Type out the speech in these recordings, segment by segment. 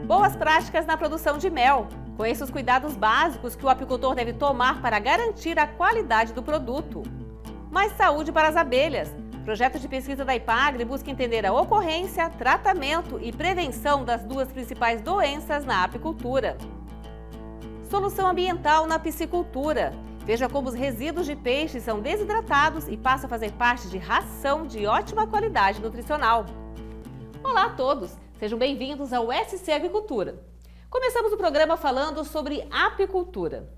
Boas práticas na produção de mel. Conheça os cuidados básicos que o apicultor deve tomar para garantir a qualidade do produto. Mais saúde para as abelhas. Projeto de pesquisa da IPAGRE busca entender a ocorrência, tratamento e prevenção das duas principais doenças na apicultura. Solução ambiental na piscicultura. Veja como os resíduos de peixes são desidratados e passam a fazer parte de ração de ótima qualidade nutricional. Olá a todos, sejam bem-vindos ao SC Agricultura. Começamos o programa falando sobre apicultura.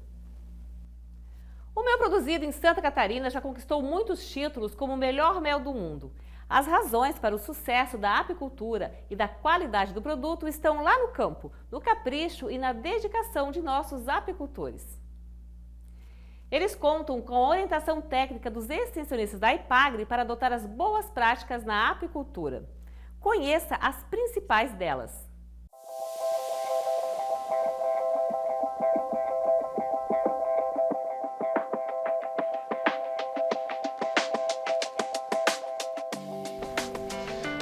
O mel produzido em Santa Catarina já conquistou muitos títulos como o melhor mel do mundo. As razões para o sucesso da apicultura e da qualidade do produto estão lá no campo, no capricho e na dedicação de nossos apicultores. Eles contam com a orientação técnica dos extensionistas da IPAGRE para adotar as boas práticas na apicultura. Conheça as principais delas.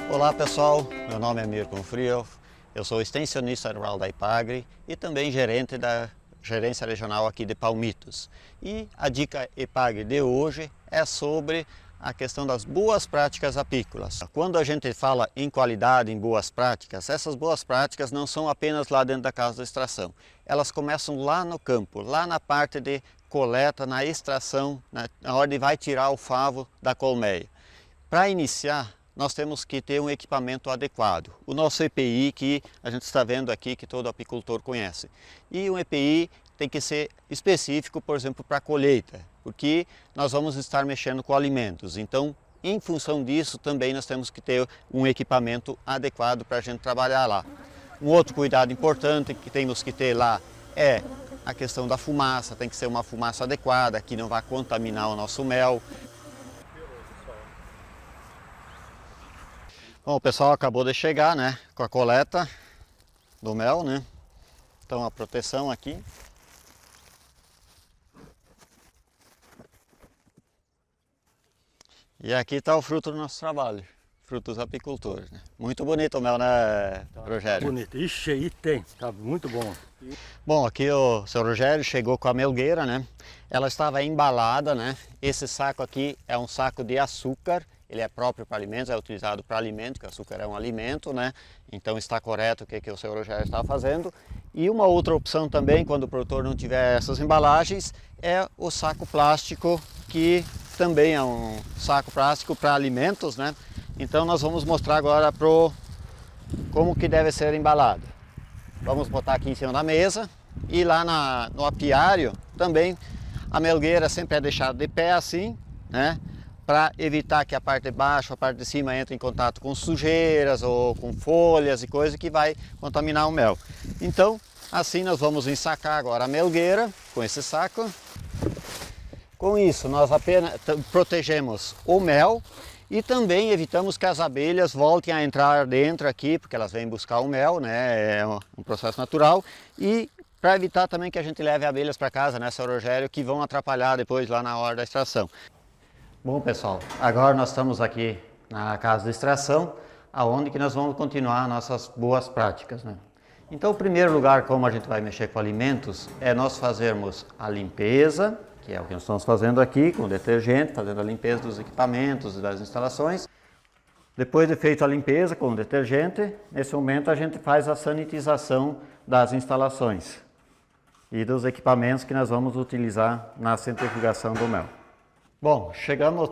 Olá pessoal, meu nome é Mirko Frio, eu sou extensionista rural da IPAGRE e também gerente da Gerência Regional aqui de Palmitos. E a dica IPAGRE de hoje é sobre a questão das boas práticas apícolas. Quando a gente fala em qualidade, em boas práticas, essas boas práticas não são apenas lá dentro da casa de extração. Elas começam lá no campo, lá na parte de coleta, na extração, na hora de vai tirar o favo da colmeia. Para iniciar, nós temos que ter um equipamento adequado. O nosso EPI que a gente está vendo aqui, que todo apicultor conhece. E um EPI tem que ser específico, por exemplo, para a colheita, porque nós vamos estar mexendo com alimentos. Então, em função disso, também nós temos que ter um equipamento adequado para a gente trabalhar lá. Um outro cuidado importante que temos que ter lá é a questão da fumaça. Tem que ser uma fumaça adequada, que não vai contaminar o nosso mel. Bom, o pessoal acabou de chegar, né, com a coleta do mel, né? Então a proteção aqui. E aqui está o fruto do nosso trabalho, frutos apicultores, né? Muito bonito o mel, né, Rogério? Bonito. Ixi, aí tem, tá muito bom. Bom, aqui o seu Rogério chegou com a melgueira, né? Ela estava embalada, né? Esse saco aqui é um saco de açúcar. Ele é próprio para alimentos, é utilizado para alimento, que o açúcar é um alimento, né? Então está correto o que o seu Rogério está fazendo. E uma outra opção também, quando o produtor não tiver essas embalagens, é o saco plástico, que também é um saco plástico para alimentos, né? Então nós vamos mostrar agora como que deve ser embalado. Vamos botar aqui em cima da mesa e lá no apiário também a melgueira sempre é deixada de pé assim, né? Para evitar que a parte de baixo, a parte de cima entre em contato com sujeiras ou com folhas e coisa que vai contaminar o mel. Então, assim nós vamos ensacar agora a melgueira com esse saco. Com isso, nós apenas protegemos o mel e também evitamos que as abelhas voltem a entrar dentro aqui, porque elas vêm buscar o mel, né? É um processo natural. E para evitar também que a gente leve abelhas para casa, né, seu Rogério, que vão atrapalhar depois lá na hora da extração. Bom pessoal, agora nós estamos aqui na casa de extração, aonde que nós vamos continuar nossas boas práticas, né? Então, o primeiro lugar, como a gente vai mexer com alimentos, é nós fazermos a limpeza, que é o que nós estamos fazendo aqui, com detergente, fazendo a limpeza dos equipamentos e das instalações. Depois de feito a limpeza com o detergente, nesse momento a gente faz a sanitização das instalações e dos equipamentos que nós vamos utilizar na centrifugação do mel. Bom,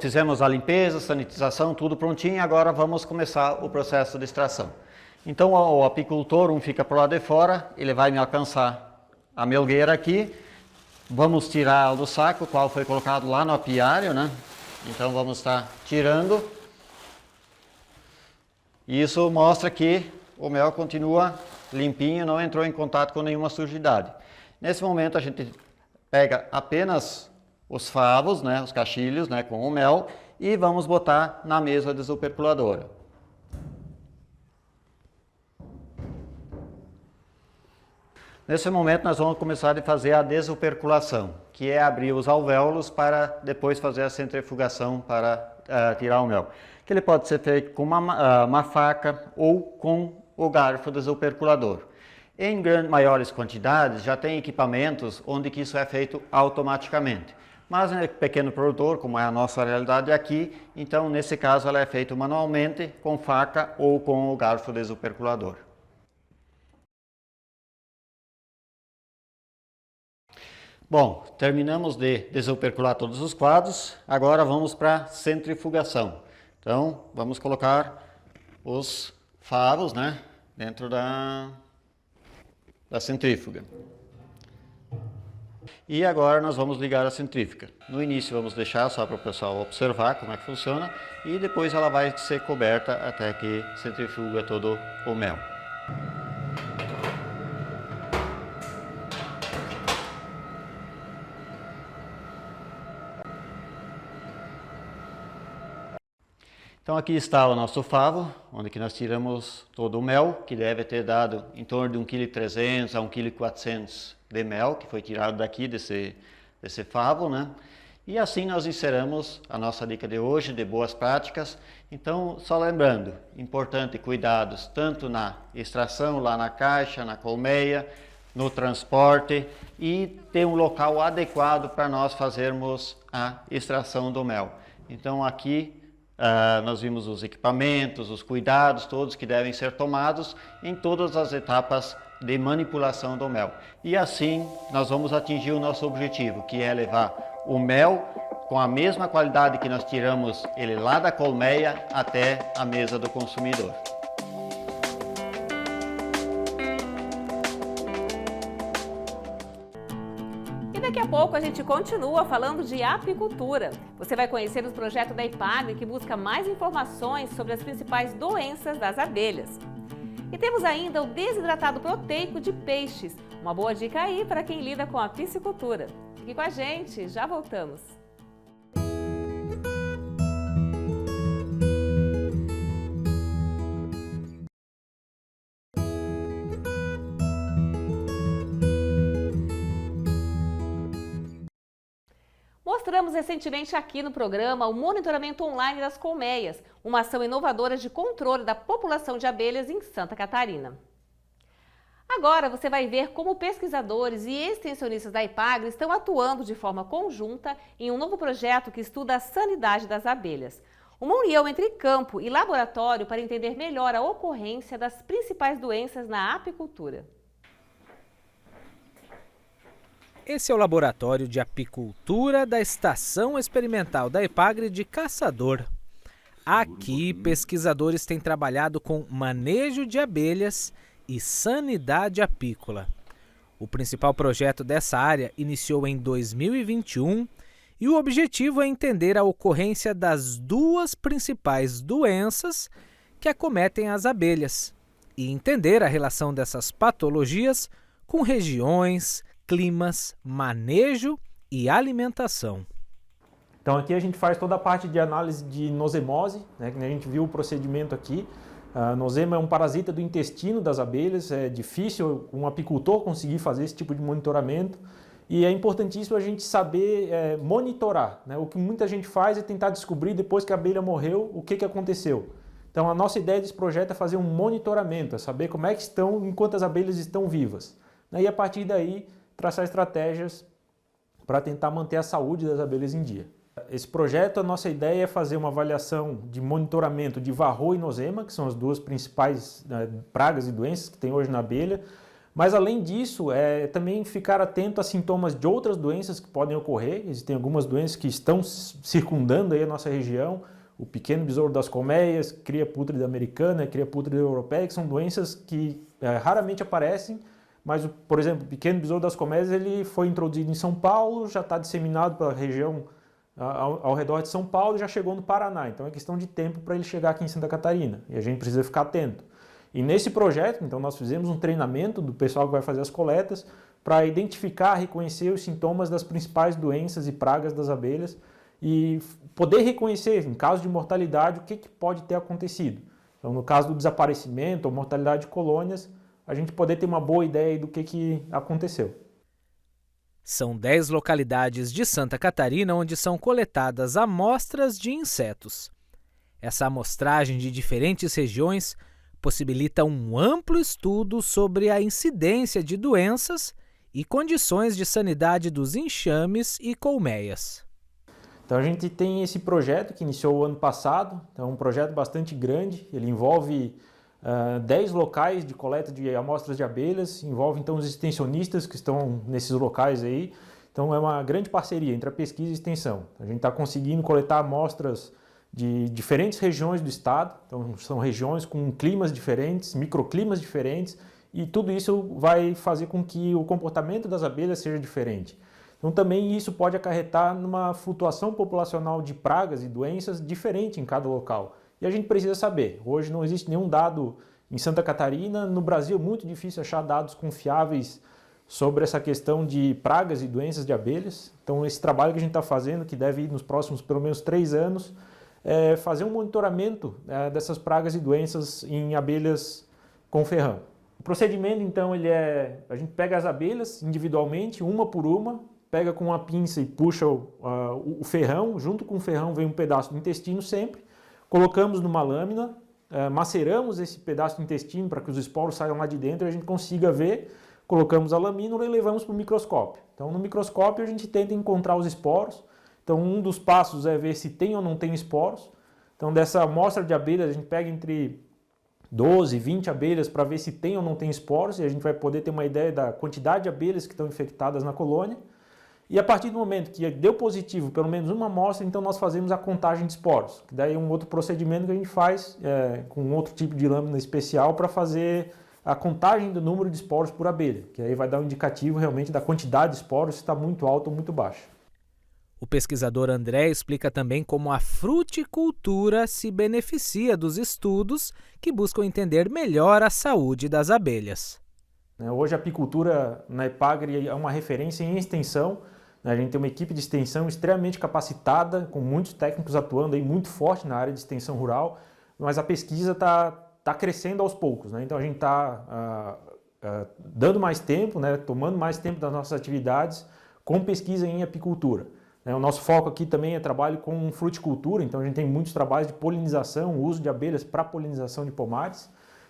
fizemos a limpeza, sanitização, tudo prontinho, agora vamos começar o processo de extração. Então o apicultor, fica para o lado de fora, ele vai me alcançar a melgueira aqui, vamos tirar do saco, o qual foi colocado lá no apiário, né? Então vamos estar tirando. E isso mostra que o mel continua limpinho, não entrou em contato com nenhuma sujidade. Nesse momento a gente pega apenas os favos, né, os cachilhos, né, com o mel, e vamos botar na mesa desoperculadora. Nesse momento nós vamos começar a fazer a desoperculação, que é abrir os alvéolos para depois fazer a centrifugação para tirar o mel. Que ele pode ser feito com uma faca ou com o garfo desoperculador. Em maiores quantidades, já tem equipamentos onde que isso é feito automaticamente. Mas em pequeno produtor, como é a nossa realidade aqui, então nesse caso ela é feita manualmente com faca ou com o garfo desoperculador. Bom, terminamos de desopercular todos os quadros, agora vamos para a centrifugação. Então, vamos colocar os favos, né, dentro da centrífuga. E agora nós vamos ligar a centrífuga. No início vamos deixar só para o pessoal observar como é que funciona e depois ela vai ser coberta até que centrifuga todo o mel. Então aqui está o nosso favo, onde que nós tiramos todo o mel, que deve ter dado em torno de 1,3 kg a 1,4 kg de mel, que foi tirado daqui desse favo, né? E assim nós encerramos a nossa dica de hoje, de boas práticas. Então, só lembrando, importante cuidados tanto na extração, lá na caixa, na colmeia, no transporte e ter um local adequado para nós fazermos a extração do mel. Então aqui nós vimos os equipamentos, os cuidados todos que devem ser tomados em todas as etapas de manipulação do mel. E assim nós vamos atingir o nosso objetivo, que é levar o mel com a mesma qualidade que nós tiramos ele lá da colmeia até a mesa do consumidor. E daqui a pouco a gente continua falando de apicultura. Você vai conhecer os projetos da IPAGRE que busca mais informações sobre as principais doenças das abelhas. E temos ainda o desidratado proteico de peixes. Uma boa dica aí para quem lida com a piscicultura. Fique com a gente, já voltamos. Mostramos recentemente aqui no programa o monitoramento online das colmeias, uma ação inovadora de controle da população de abelhas em Santa Catarina. Agora você vai ver como pesquisadores e extensionistas da IPAGRE estão atuando de forma conjunta em um novo projeto que estuda a sanidade das abelhas. Uma união entre campo e laboratório para entender melhor a ocorrência das principais doenças na apicultura. Esse é o Laboratório de Apicultura da Estação Experimental da IPAGRE de Caçador. Aqui, pesquisadores têm trabalhado com manejo de abelhas e sanidade apícola. O principal projeto dessa área iniciou em 2021 e o objetivo é entender a ocorrência das duas principais doenças que acometem as abelhas e entender a relação dessas patologias com regiões, climas, manejo e alimentação. Então aqui a gente faz toda a parte de análise de nosemose, né, que a gente viu o procedimento aqui. A nosema é um parasita do intestino das abelhas, é difícil um apicultor conseguir fazer esse tipo de monitoramento e é importantíssimo a gente saber monitorar, né? O que muita gente faz é tentar descobrir depois que a abelha morreu o que aconteceu. Então a nossa ideia desse projeto é fazer um monitoramento, é saber como é que estão enquanto as abelhas estão vivas. E a partir daí traçar estratégias para tentar manter a saúde das abelhas em dia. Esse projeto, a nossa ideia é fazer uma avaliação de monitoramento de varroa e nosema, que são as duas principais pragas e doenças que tem hoje na abelha, mas além disso, também ficar atento a sintomas de outras doenças que podem ocorrer. Existem algumas doenças que estão circundando aí a nossa região, o pequeno besouro das colmeias, cria pútrida americana, cria pútrida europeia, que são doenças que raramente aparecem, mas, por exemplo, o pequeno besouro das colmeias ele foi introduzido em São Paulo, já está disseminado pela região ao redor de São Paulo e já chegou no Paraná. Então é questão de tempo para ele chegar aqui em Santa Catarina e a gente precisa ficar atento. E nesse projeto, então, nós fizemos um treinamento do pessoal que vai fazer as coletas para identificar, reconhecer os sintomas das principais doenças e pragas das abelhas e poder reconhecer, em caso de mortalidade, o que pode ter acontecido. Então, no caso do desaparecimento ou mortalidade de colônias, a gente poder ter uma boa ideia do que aconteceu. São 10 localidades de Santa Catarina onde são coletadas amostras de insetos. Essa amostragem de diferentes regiões possibilita um amplo estudo sobre a incidência de doenças e condições de sanidade dos enxames e colmeias. Então a gente tem esse projeto que iniciou o ano passado, então é um projeto bastante grande, ele envolve 10 locais de coleta de amostras de abelhas, envolve então os extensionistas que estão nesses locais aí, então é uma grande parceria entre a pesquisa e a extensão. A gente está conseguindo coletar amostras de diferentes regiões do estado, então são regiões com climas diferentes, microclimas diferentes, e tudo isso vai fazer com que o comportamento das abelhas seja diferente. Então também isso pode acarretar numa flutuação populacional de pragas e doenças diferente em cada local. E a gente precisa saber, hoje não existe nenhum dado em Santa Catarina, no Brasil é muito difícil achar dados confiáveis sobre essa questão de pragas e doenças de abelhas. Então esse trabalho que a gente está fazendo, que deve ir nos próximos pelo menos 3 anos, é fazer um monitoramento dessas pragas e doenças em abelhas com ferrão. O procedimento então a gente pega as abelhas individualmente, uma por uma, pega com uma pinça e puxa o ferrão, junto com o ferrão vem um pedaço do intestino sempre, colocamos numa lâmina, maceramos esse pedaço do intestino para que os esporos saiam lá de dentro e a gente consiga ver, colocamos a lamínula e levamos para o microscópio. Então no microscópio a gente tenta encontrar os esporos, então um dos passos é ver se tem ou não tem esporos. Então dessa amostra de abelhas a gente pega entre 12 e 20 abelhas para ver se tem ou não tem esporos e a gente vai poder ter uma ideia da quantidade de abelhas que estão infectadas na colônia. E a partir do momento que deu positivo pelo menos uma amostra, então nós fazemos a contagem de esporos. Que daí é um outro procedimento que a gente faz com outro tipo de lâmina especial para fazer a contagem do número de esporos por abelha, que aí vai dar um indicativo realmente da quantidade de esporos, se está muito alto ou muito baixo. O pesquisador André explica também como a fruticultura se beneficia dos estudos que buscam entender melhor a saúde das abelhas. Hoje a apicultura na Epagre é uma referência em extensão. A gente tem uma equipe de extensão extremamente capacitada, com muitos técnicos atuando aí muito forte na área de extensão rural, mas a pesquisa está crescendo aos poucos, né? Então a gente está dando mais tempo, né? Tomando mais tempo das nossas atividades com pesquisa em apicultura. O nosso foco aqui também é trabalho com fruticultura, então a gente tem muitos trabalhos de polinização, o uso de abelhas para polinização de pomares.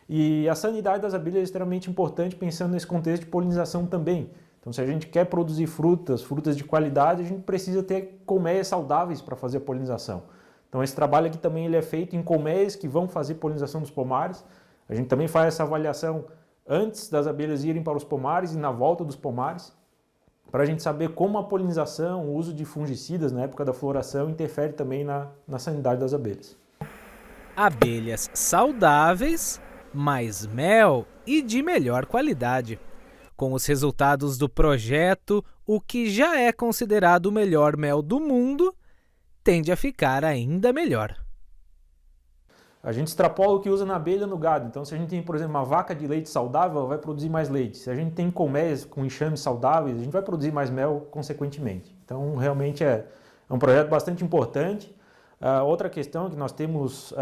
E a sanidade das abelhas é extremamente importante pensando nesse contexto de polinização também. Então se a gente quer produzir frutas de qualidade, a gente precisa ter colmeias saudáveis para fazer a polinização. Então esse trabalho aqui também ele é feito em colmeias que vão fazer polinização dos pomares. A gente também faz essa avaliação antes das abelhas irem para os pomares e na volta dos pomares, para a gente saber como a polinização, o uso de fungicidas na época da floração interfere também na sanidade das abelhas. Abelhas saudáveis, mais mel e de melhor qualidade. Com os resultados do projeto, o que já é considerado o melhor mel do mundo tende a ficar ainda melhor. A gente extrapola o que usa na abelha no gado. Então, se a gente tem, por exemplo, uma vaca de leite saudável, ela vai produzir mais leite. Se a gente tem colmeias com enxames saudáveis, a gente vai produzir mais mel consequentemente. Então, realmente é um projeto bastante importante. Outra questão é que nós temos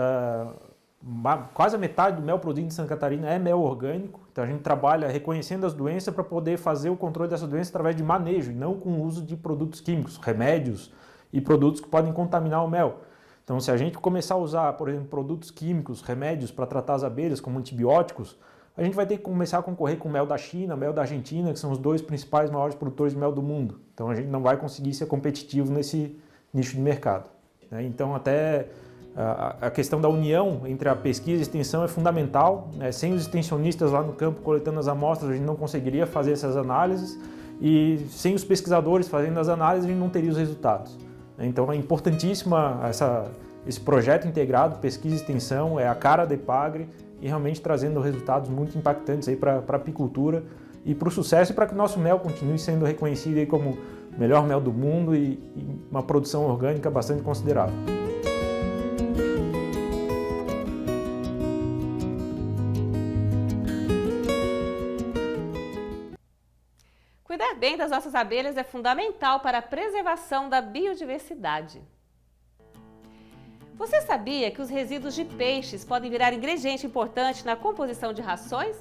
quase a metade do mel produzido em Santa Catarina é mel orgânico. Então, a gente trabalha reconhecendo as doenças para poder fazer o controle dessas doenças através de manejo e não com o uso de produtos químicos, remédios e produtos que podem contaminar o mel. Então, se a gente começar a usar, por exemplo, produtos químicos, remédios para tratar as abelhas, como antibióticos, a gente vai ter que começar a concorrer com mel da China, mel da Argentina, que são os 2 principais maiores produtores de mel do mundo. Então, a gente não vai conseguir ser competitivo nesse nicho de mercado. Então, até a questão da união entre a pesquisa e a extensão é fundamental. Sem os extensionistas lá no campo coletando as amostras, a gente não conseguiria fazer essas análises e sem os pesquisadores fazendo as análises, a gente não teria os resultados. Então é importantíssima esse projeto integrado, pesquisa e extensão, é a cara da Epagre e realmente trazendo resultados muito impactantes para a apicultura e para o sucesso e para que o nosso mel continue sendo reconhecido aí como o melhor mel do mundo e uma produção orgânica bastante considerável. Cuidar bem das nossas abelhas é fundamental para a preservação da biodiversidade. Você sabia que os resíduos de peixes podem virar ingrediente importante na composição de rações?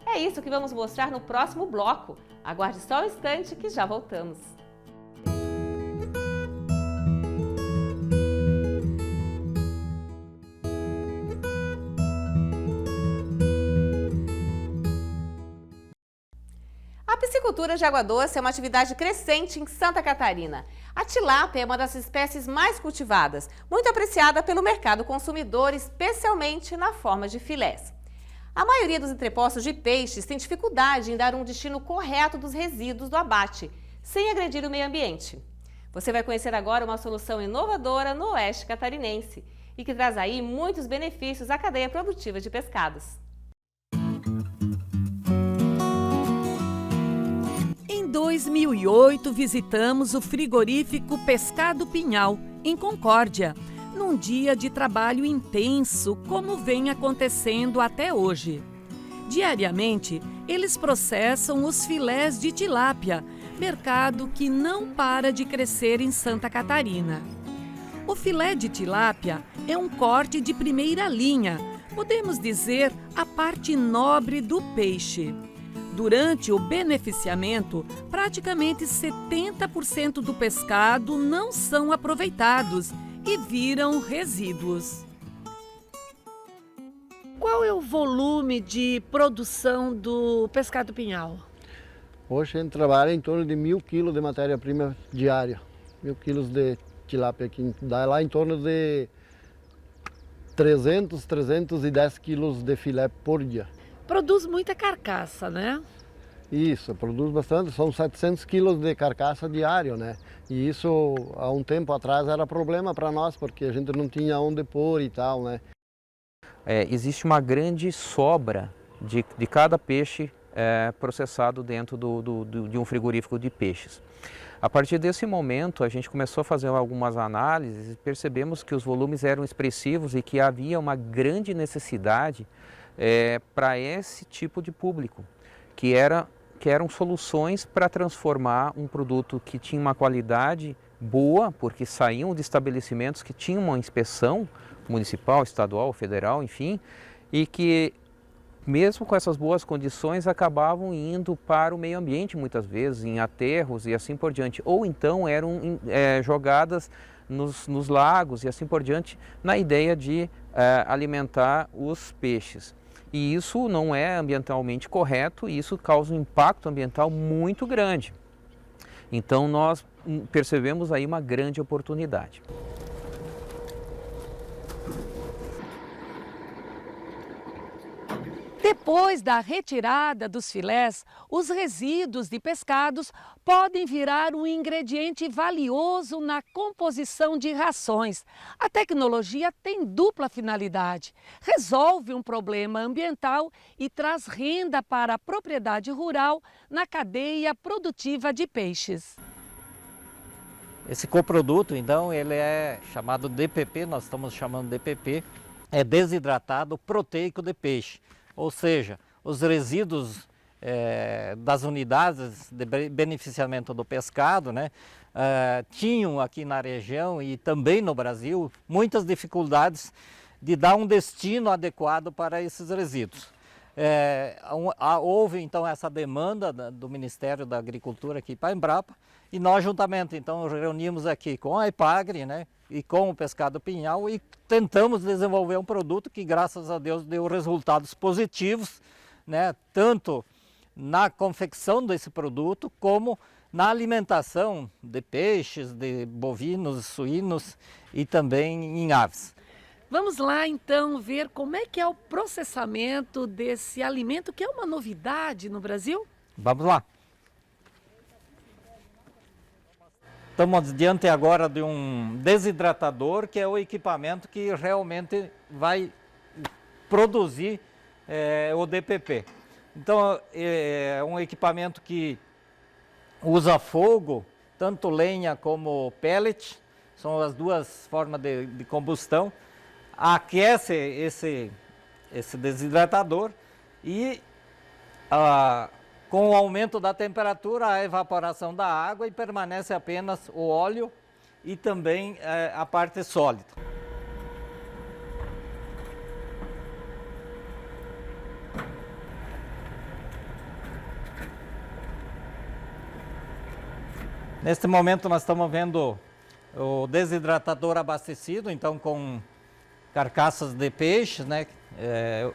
É isso que vamos mostrar no próximo bloco. Aguarde só um instante que já voltamos. A piscicultura de água doce é uma atividade crescente em Santa Catarina. A tilápia é uma das espécies mais cultivadas, muito apreciada pelo mercado consumidor, especialmente na forma de filés. A maioria dos entrepostos de peixes tem dificuldade em dar um destino correto dos resíduos do abate, sem agredir o meio ambiente. Você vai conhecer agora uma solução inovadora no oeste catarinense e que traz aí muitos benefícios à cadeia produtiva de pescados. Em 2008, visitamos o frigorífico Pescado Pinhal, em Concórdia, num dia de trabalho intenso, como vem acontecendo até hoje. Diariamente, eles processam os filés de tilápia, mercado que não para de crescer em Santa Catarina. O filé de tilápia é um corte de primeira linha, podemos dizer a parte nobre do peixe. Durante o beneficiamento, praticamente 70% do pescado não são aproveitados e viram resíduos. Qual é o volume de produção do Pescado Pinhal? Hoje a gente trabalha em torno de 1.000 quilos de matéria-prima diária. 1.000 quilos de tilápia, que dá lá em torno de 310 quilos de filé por dia. Produz muita carcaça, né? Isso, produz bastante, são 700 quilos de carcaça diário, né? E isso, há um tempo atrás, era problema para nós, porque a gente não tinha onde pôr e tal, né? Existe uma grande sobra de cada peixe processado dentro de um frigorífico de peixes. A partir desse momento, a gente começou a fazer algumas análises e percebemos que os volumes eram expressivos e que havia uma grande necessidade para esse tipo de público, que eram soluções para transformar um produto que tinha uma qualidade boa, porque saíam de estabelecimentos que tinham uma inspeção municipal, estadual, federal, enfim, e que mesmo com essas boas condições acabavam indo para o meio ambiente muitas vezes, em aterros e assim por diante, ou então eram jogadas nos lagos e assim por diante, na ideia de alimentar os peixes. E isso não é ambientalmente correto e isso causa um impacto ambiental muito grande. Então nós percebemos aí uma grande oportunidade. Depois da retirada dos filés, os resíduos de pescados podem virar um ingrediente valioso na composição de rações. A tecnologia tem dupla finalidade: resolve um problema ambiental e traz renda para a propriedade rural na cadeia produtiva de peixes. Esse coproduto, então, ele é chamado DPP, nós estamos chamando DPP, é desidratado proteico de peixe. Ou seja, os resíduos das unidades de beneficiamento do pescado, né, tinham aqui na região e também no Brasil muitas dificuldades de dar um destino adequado para esses resíduos. Houve então essa demanda do Ministério da Agricultura aqui para a Embrapa e nós juntamente então reunimos aqui com a Epagre, né, e com o Pescado Pinhal e tentamos desenvolver um produto que graças a Deus deu resultados positivos, né, tanto na confecção desse produto como na alimentação de peixes, de bovinos, suínos e também em aves. Vamos lá então ver como é que é o processamento desse alimento, que é uma novidade no Brasil? Vamos lá. Estamos diante agora de um desidratador, que é o equipamento que realmente vai produzir o DPP. Então é um equipamento que usa fogo, tanto lenha como pellet, são as duas formas de combustão. Aquece esse desidratador e com o aumento da temperatura, a evaporação da água e permanece apenas o óleo e também a parte sólida. Neste momento nós estamos vendo o desidratador abastecido, então com carcaças de peixes, né,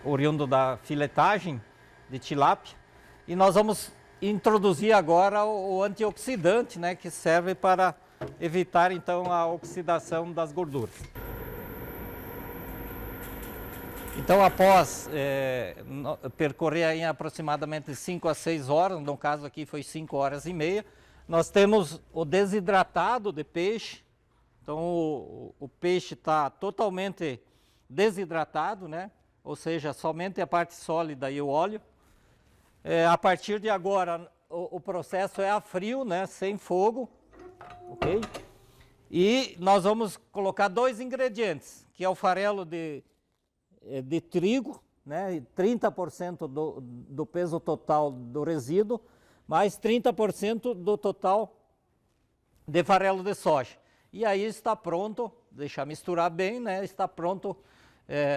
oriundo da filetagem de tilápia. E nós vamos introduzir agora o antioxidante, né, que serve para evitar então a oxidação das gorduras. Então, após percorrer em aproximadamente 5 a 6 horas, no caso aqui foi 5 horas e meia, nós temos o desidratado de peixe. Então, o peixe está totalmente desidratado, né? Ou seja, somente a parte sólida e o óleo. A partir de agora, o processo é a frio, né? Sem fogo, ok? E nós vamos colocar 2 ingredientes, que é o farelo de trigo, né? 30% do peso total do resíduo, mais 30% do total de farelo de soja. E aí está pronto, deixar misturar bem, né? Está pronto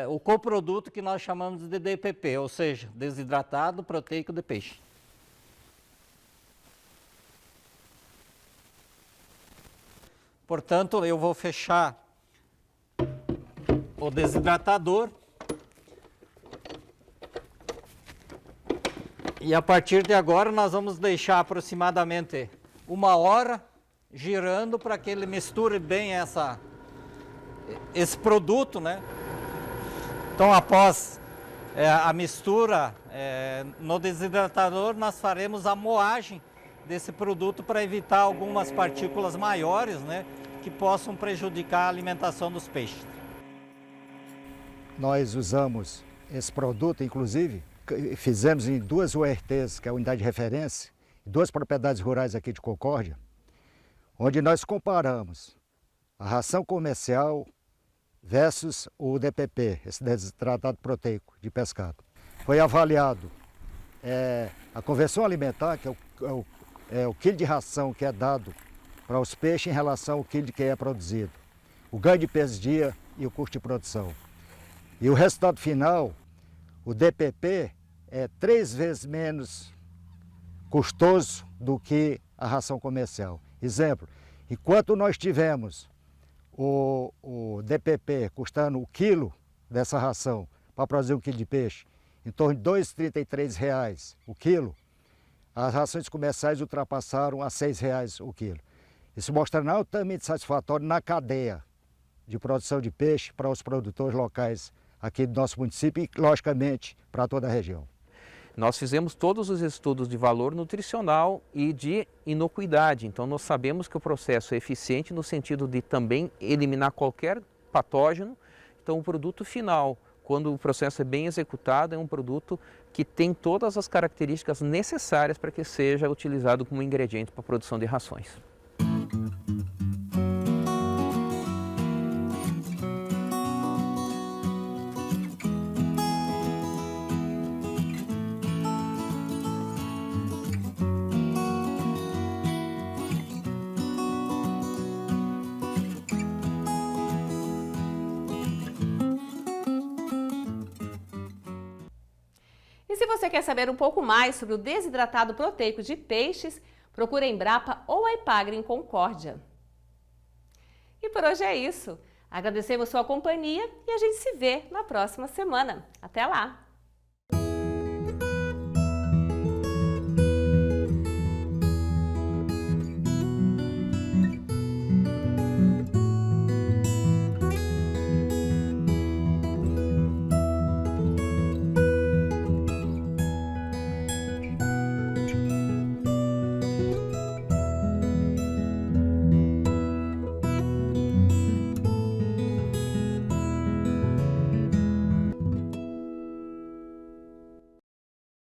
o coproduto que nós chamamos de DPP, ou seja, desidratado proteico de peixe. Portanto, eu vou fechar o desidratador. E a partir de agora nós vamos deixar aproximadamente 1 hora girando para que ele misture bem esse produto, né? Então, após a mistura no desidratador, nós faremos a moagem desse produto para evitar algumas partículas maiores, né, que possam prejudicar a alimentação dos peixes. Nós usamos esse produto, inclusive, fizemos em 2 URTs, que é a unidade de referência, 2 propriedades rurais aqui de Concórdia, onde nós comparamos a ração comercial versus o DPP, esse desidratado proteico de pescado. Foi avaliado a conversão alimentar, que é o quilo de ração que é dado para os peixes em relação ao quilo de que é produzido, o ganho de peso dia e o custo de produção. E o resultado final, o DPP é 3 vezes menos custoso do que a ração comercial. Exemplo, enquanto nós tivemos o DPP custando o quilo dessa ração para produzir 1 quilo de peixe, em torno de R$ 2,33 o quilo, as rações comerciais ultrapassaram a R$ 6 o quilo. Isso mostra altamente satisfatório na cadeia de produção de peixe para os produtores locais aqui do nosso município e, logicamente, para toda a região. Nós fizemos todos os estudos de valor nutricional e de inocuidade, então nós sabemos que o processo é eficiente no sentido de também eliminar qualquer patógeno. Então o produto final, quando o processo é bem executado, é um produto que tem todas as características necessárias para que seja utilizado como ingrediente para a produção de rações. E se você quer saber um pouco mais sobre o desidratado proteico de peixes, procure a Embrapa ou a Ipagre em Concórdia. E por hoje é isso. Agradecemos sua companhia e a gente se vê na próxima semana. Até lá!